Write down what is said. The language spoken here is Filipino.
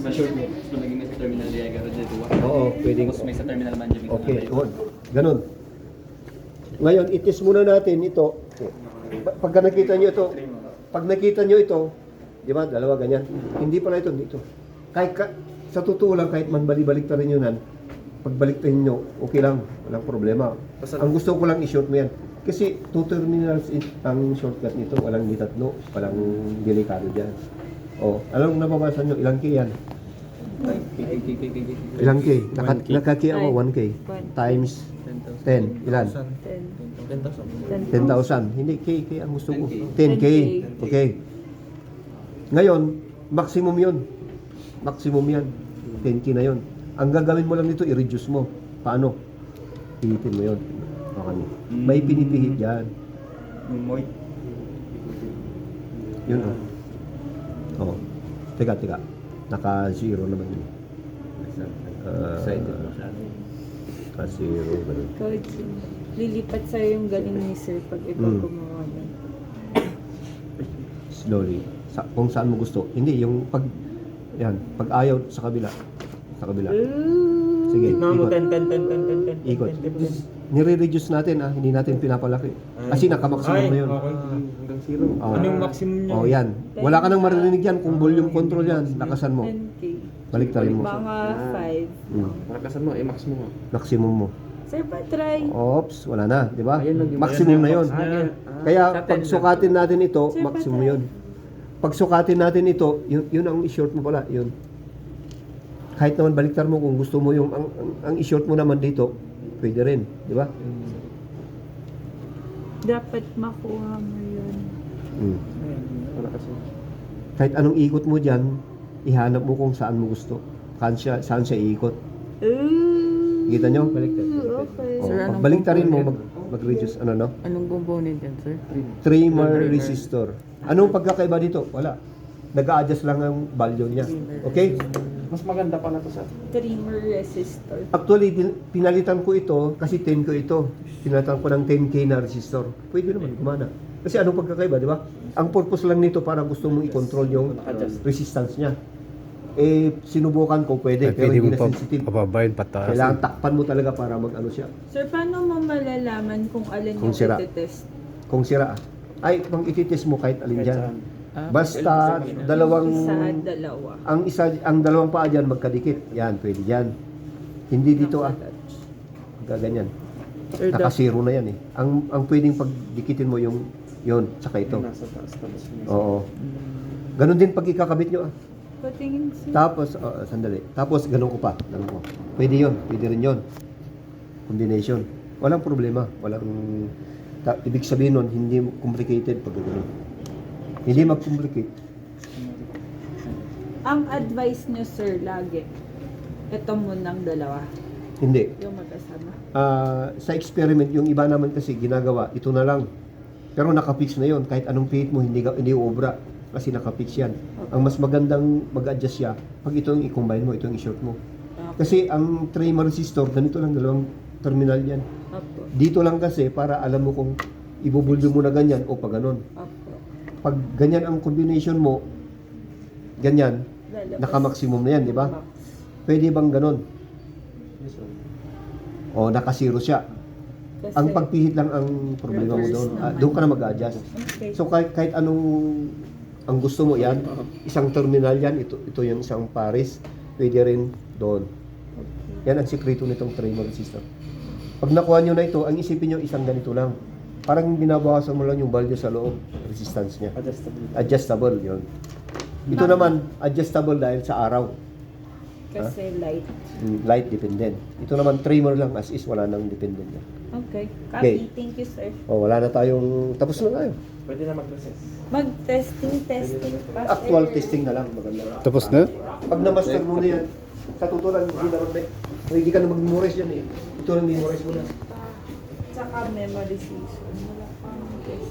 Sa short mo, so naging sa terminal Liaga Road dito. Oo, pwedeng. Tapos may sa terminal Manjamit. Okay, huwag. Ganun. Ngayon, itis muna natin ito. Pagka nakita nyo ito, pag nakita nyo ito, di ba, dalawa ganyan. Hindi pala ito, dito. Kahit sa totoo lang, kahit man balik ta rin yun, pagbalik tayo nyo, okay lang, walang problema. Ang gusto ko lang i-short mo yan. Kasi 2 terminals ang shortcut nito, walang tatlo, walang delikado dyan. Oh, alam mo nababasa nyo, ilang K yan? Ilang K? Naka-K ako, 1K. Times 10, ilan? 10,000. Hindi, K ang gusto ko. 10K. Okay. Ngayon, maximum yun. Maximum yan. 10K na yun. Ang gagawin mo lang nito, i-reduce mo. Paano? Pihitin mo yun. Okay. May pinipihit yan. Yun o. Oh. Teka. Naka-zero naman yun. Naka-zero. Coach, lilipat sa'yo yung galing ni sir pag ikaw gumawa nun. Slowly. Kung saan mo gusto. Hindi, yung pag ayaw sa kabila. Sa kabila. Sige, ikot. Nire-reduce natin hindi natin pinapalaki. Kasi naka-maximum na yun. Hanggang zero. Oh. Ano yung maximum niya? Oh, yan. Wala ka nang maririnig yan kung volume control yan. Lakasan mo. 10K. Balik tayo mo. Mga 5. Malakasan mo, max mo. Maximum mo. Sir, pa-try. Ops, wala na, di ba? Ayun lang yung- Maximum na yun. Kaya Sa 10 pag sukatin natin ito, Sir, maximum patay. yun. Pag sukatin natin ito, yun ang i-short mo pala, yun. Kahit naman baliktar mo kung gusto mo yung ang i-short mo naman dito, pwede rin, di ba? Dapat makuha mo yun. Malakasan. Kahit anong ikot mo diyan, ihanap mo kung saan mo gusto. Saan siya iikot. Kita nyo? Okay. Oh, Sir, anong baliktarin mo, component? mag-reduce, no? Anong component yan, sir? Trimmer resistor. Anong pagkakaiba dito? Wala. Nag-a-adjust lang ang value niya. Okay? Mas maganda pala to sa Trimmer resistor. Actually, pinalitan ko ito kasi 10 ko ito. Pinalitan ko ng 10K na resistor. Pwede naman, gumana. Kasi anong pagkakaiba, di ba? Ang purpose lang nito para gusto mong i-control yung resistance niya. Sinubukan ko pwede, pero hindi na sensitive. Pababayin, pataas. Kailangan takpan mo talaga para mag-ano siya. Sir, paano mo malalaman kung alin Kung yung sira. itetest? Kung sira, ay, pang ititest mo kahit alin dyan. Basta dalawang ang dalawang paa diyan magkadikit. Yan, pwede diyan. Hindi dito gaganyan. Naka-zero na yan eh. Ang pwedeng pagdikitin mo yung yon saka ito. nasa taas tapos Oo. Ganon din pag ikakabit nyo Patingin sir. Tapos sandali. Tapos ganon ko pa. Ganon ko. Pwede yon, pwede rin yon. Combination. Walang problema. Ibig sabihin nun, hindi complicated pag gano'n. Hindi mag-complicate. Ang advice nyo sir lagi, ito munang dalawa. Hindi. Yung magkasama. Sa experiment, yung iba naman kasi ginagawa, ito na lang. Pero nakapix na yon. Kahit anong pihit mo, hindi obra. Kasi nakapix yan. Ang mas magandang mag-adjust siya, pag ito yung i-combine mo, ito yung i-short mo. Kasi ang trimmer resistor, ganito lang, dalawang terminal yan. Opo. Dito lang kasi, para alam mo kung ibubulyo mo na ganyan o pa ganon. Opo. Pag ganyan ang combination mo, ganyan, Lalabas. naka-maximum na yan, di ba? Pwede bang ganon? O, naka-zero siya. Kasi, Ang pagpihit lang ang problema mo reverse doon. naman. Doon ka na mag-adjust. Okay. So kahit anong ang gusto mo yan, isang terminal yan, ito yung isang pares, pwede rin doon. Yan ang sikreto nitong trimmer resistor. Pag nakuha nyo na ito, ang isipin nyo isang ganito lang. Parang binabawasan mo lang yung value sa loob, resistance niya. Adjustable, yun. Ito naman, adjustable dahil sa araw. Kasi light. Light dependent. Ito naman, trimmer lang as is, wala nang dependent yan. Okay. Okay. Copy. Thank you sir. O, wala na tayong, tapos na tayo. pwede na mag-process. Mag-testing pa. Actual testing na lang, maganda. Tapos na? Pag na-master mo na yan, sa totoo lang, hindi naman ready ka na mag-memorize yan eh. Ito lang memorize mo na. Tsaka memorization.